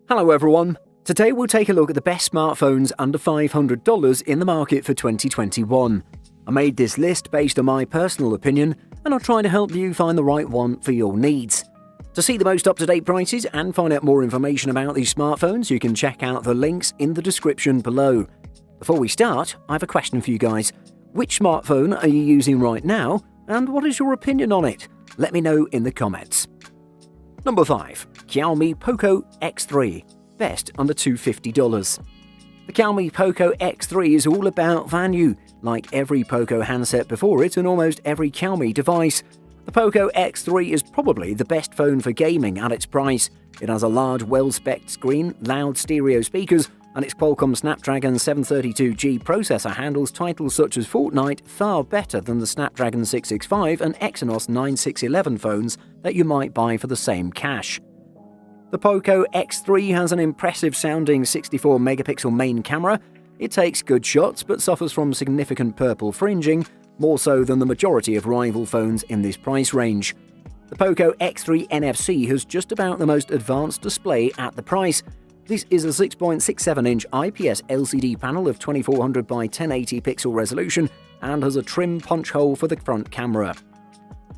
Hello everyone! Today we'll take a look at the best smartphones under $500 in the market for 2021. I made this list based on my personal opinion, and I'll try to help you find the right one for your needs. To see the most up-to-date prices and find out more information about these smartphones, you can check out the links in the description below. Before we start, I have a question for you guys. Which smartphone are you using right now, and what is your opinion on it? Let me know in the comments. Number 5. Xiaomi Poco X3. Best under $250. The Xiaomi Poco X3 is all about value. Like every Poco handset before it and almost every Xiaomi device, the Poco X3 is probably the best phone for gaming at its price. It has a large, well-spec'd screen, loud stereo speakers, and its Qualcomm Snapdragon 732G processor handles titles such as Fortnite far better than the Snapdragon 665 and Exynos 9611 phones that you might buy for the same cash. The Poco X3 has an impressive sounding 64-megapixel main camera. It takes good shots but suffers from significant purple fringing, more so than the majority of rival phones in this price range. The Poco X3 NFC has just about the most advanced display at the price. This is a 6.67-inch IPS LCD panel of 2400 by 1080 pixel resolution and has a trim punch hole for the front camera.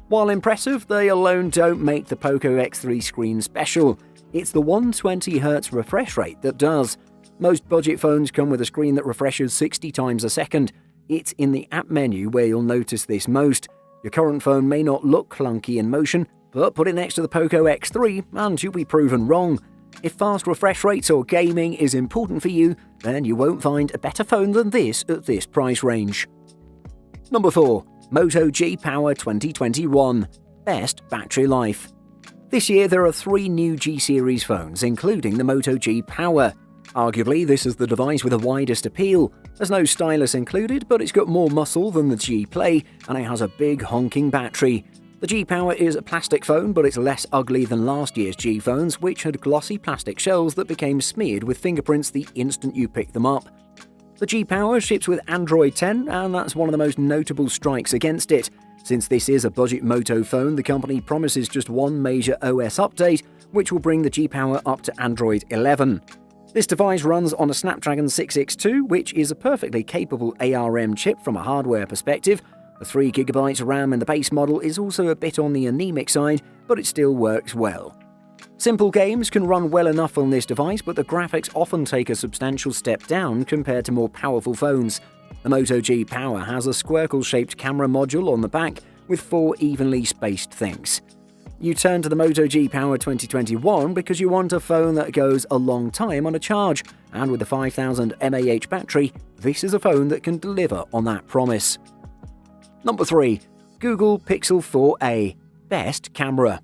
While impressive, they alone don't make the Poco X3 screen special. It's the 120Hz refresh rate that does. Most budget phones come with a screen that refreshes 60 times a second. It's in the app menu where you'll notice this most. Your current phone may not look clunky in motion, but put it next to the Poco X3 and you'll be proven wrong. If fast refresh rates or gaming is important for you, then you won't find a better phone than this at this price range. Number 4. Moto G Power 2021. Best battery life. This year there are 3 new G-series phones, including the Moto G Power. Arguably, this is the device with the widest appeal. There's no stylus included, but it's got more muscle than the G Play, and it has a big honking battery. The G Power is a plastic phone, but it's less ugly than last year's G phones, which had glossy plastic shells that became smeared with fingerprints the instant you picked them up. The G Power ships with Android 10, and that's one of the most notable strikes against it. Since this is a budget Moto phone, the company promises just one major OS update, which will bring the G Power up to Android 11. This device runs on a Snapdragon 6X2, which is a perfectly capable ARM chip from a hardware perspective. The 3GB RAM in the base model is also a bit on the anemic side, but it still works well. Simple games can run well enough on this device, but the graphics often take a substantial step down compared to more powerful phones. The Moto G Power has a squircle-shaped camera module on the back with 4 evenly spaced things. You turn to the Moto G Power 2021 because you want a phone that goes a long time on a charge, and with a 5000 mAh battery, this is a phone that can deliver on that promise. Number 3. Google Pixel 4a. Best camera.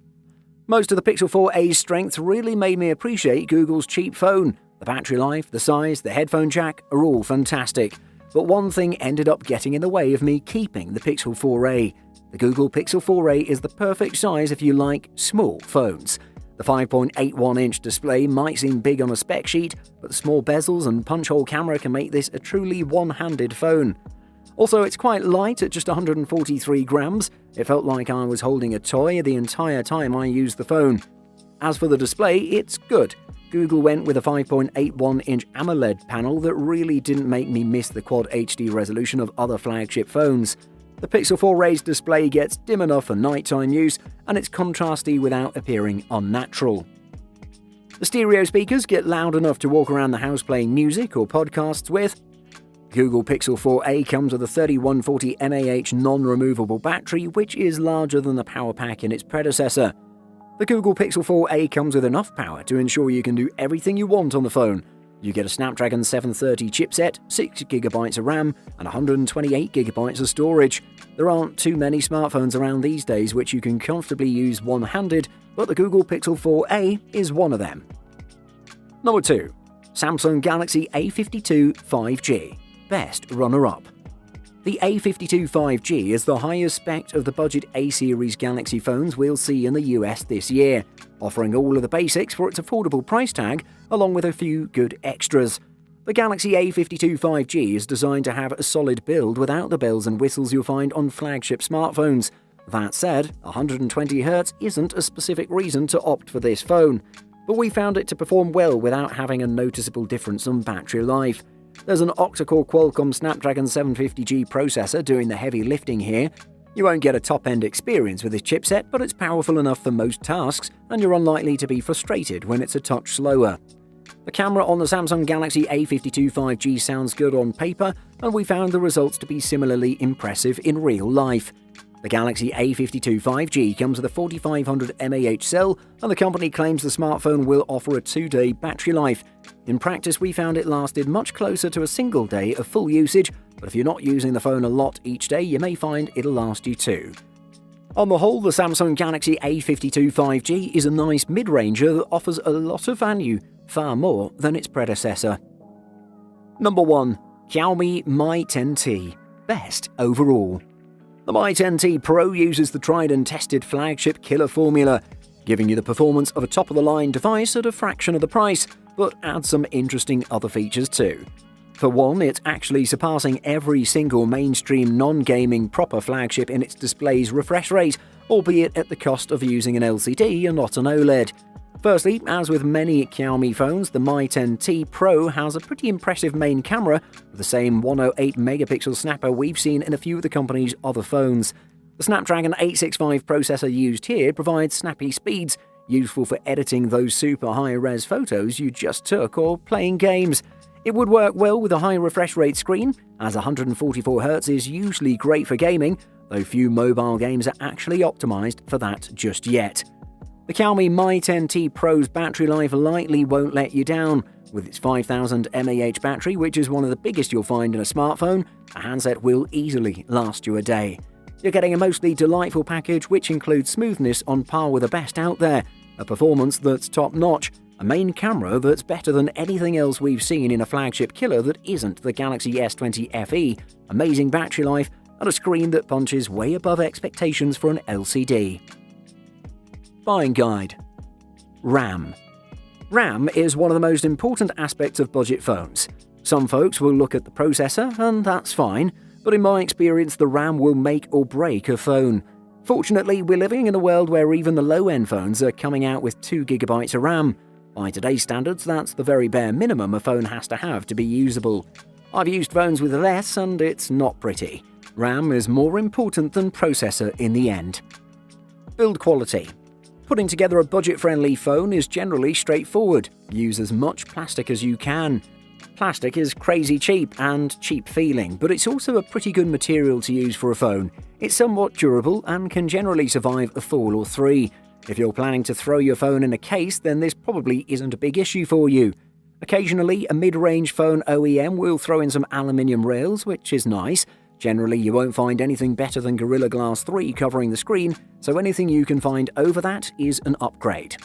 Most of the Pixel 4a's strengths really made me appreciate Google's cheap phone. The battery life, the size, the headphone jack are all fantastic. But one thing ended up getting in the way of me keeping the Pixel 4a. The Google Pixel 4a is the perfect size if you like small phones. The 5.81-inch display might seem big on a spec sheet, but the small bezels and punch-hole camera can make this a truly one-handed phone. Also, it's quite light at just 143 grams. It felt like I was holding a toy the entire time I used the phone. As for the display, it's good. Google went with a 5.81-inch AMOLED panel that really didn't make me miss the Quad HD resolution of other flagship phones. The Pixel 4a's display gets dim enough for nighttime use, and it's contrasty without appearing unnatural. The stereo speakers get loud enough to walk around the house playing music or podcasts with. Google Pixel 4a comes with a 3140 mAh non-removable battery, which is larger than the power pack in its predecessor. The Google Pixel 4a comes with enough power to ensure you can do everything you want on the phone. You get a Snapdragon 730 chipset, 6GB of RAM, and 128GB of storage. There aren't too many smartphones around these days which you can comfortably use one-handed, but the Google Pixel 4a is one of them. Number 2. Samsung Galaxy A52 5G. Best runner-up. The A52 5G is the highest spec of the budget A-series Galaxy phones we'll see in the US this year, offering all of the basics for its affordable price tag, along with a few good extras. The Galaxy A52 5G is designed to have a solid build without the bells and whistles you'll find on flagship smartphones. That said, 120Hz isn't a specific reason to opt for this phone. but we found it to perform well without having a noticeable difference on battery life. There's an octa-core Qualcomm Snapdragon 750G processor doing the heavy lifting here. You won't get a top-end experience with this chipset, but it's powerful enough for most tasks, and you're unlikely to be frustrated when it's a touch slower. The camera on the Samsung Galaxy A52 5G sounds good on paper, and we found the results to be similarly impressive in real life. The Galaxy A52 5G comes with a 4500 mAh cell, and the company claims the smartphone will offer a 2-day battery life. In practice, we found it lasted much closer to a single day of full usage, but if you're not using the phone a lot each day, you may find it'll last you too. On the whole, the Samsung Galaxy A52 5G is a nice mid-ranger that offers a lot of value, far more than its predecessor. Number 1. Xiaomi Mi 10T. Best overall. The Mi 10T Pro uses the tried and tested flagship killer formula, giving you the performance of a top-of-the-line device at a fraction of the price, but adds some interesting other features too. For one, it's actually surpassing every single mainstream non-gaming proper flagship in its display's refresh rate, albeit at the cost of using an LCD and not an OLED. Firstly, as with many Xiaomi phones, the Mi 10T Pro has a pretty impressive main camera with the same 108-megapixel snapper we've seen in a few of the company's other phones. The Snapdragon 865 processor used here provides snappy speeds, useful for editing those super high-res photos you just took or playing games. It would work well with a high refresh rate screen, as 144Hz is usually great for gaming, though few mobile games are actually optimized for that just yet. The Xiaomi Mi 10T Pro's battery life likely won't let you down. With its 5000 mAh battery, which is one of the biggest you'll find in a smartphone, a handset will easily last you a day. You're getting a mostly delightful package which includes smoothness on par with the best out there, a performance that's top-notch, a main camera that's better than anything else we've seen in a flagship killer that isn't the Galaxy S20 FE, amazing battery life, and a screen that punches way above expectations for an LCD. Buying guide. RAM. RAM is one of the most important aspects of budget phones. Some folks will look at the processor, and that's fine, but in my experience the RAM will make or break a phone. Fortunately, we're living in a world where even the low-end phones are coming out with 2GB of RAM. By today's standards, that's the very bare minimum a phone has to have to be usable. I've used phones with less, and it's not pretty. RAM is more important than processor in the end. Build quality. Putting together a budget-friendly phone is generally straightforward. Use as much plastic as you can. Plastic is crazy cheap and cheap feeling, but it's also a pretty good material to use for a phone. It's somewhat durable and can generally survive a fall or 3. If you're planning to throw your phone in a case, then this probably isn't a big issue for you. Occasionally, a mid-range phone OEM will throw in some aluminium rails, which is nice. Generally, you won't find anything better than Gorilla Glass 3 covering the screen, so anything you can find over that is an upgrade.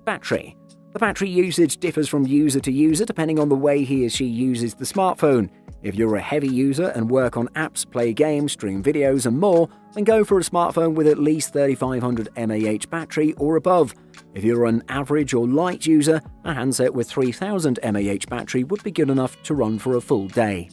Battery. The battery usage differs from user to user depending on the way he or she uses the smartphone. If you're a heavy user and work on apps, play games, stream videos and more, then go for a smartphone with at least 3500 mAh battery or above. If you're an average or light user, a handset with 3000 mAh battery would be good enough to run for a full day.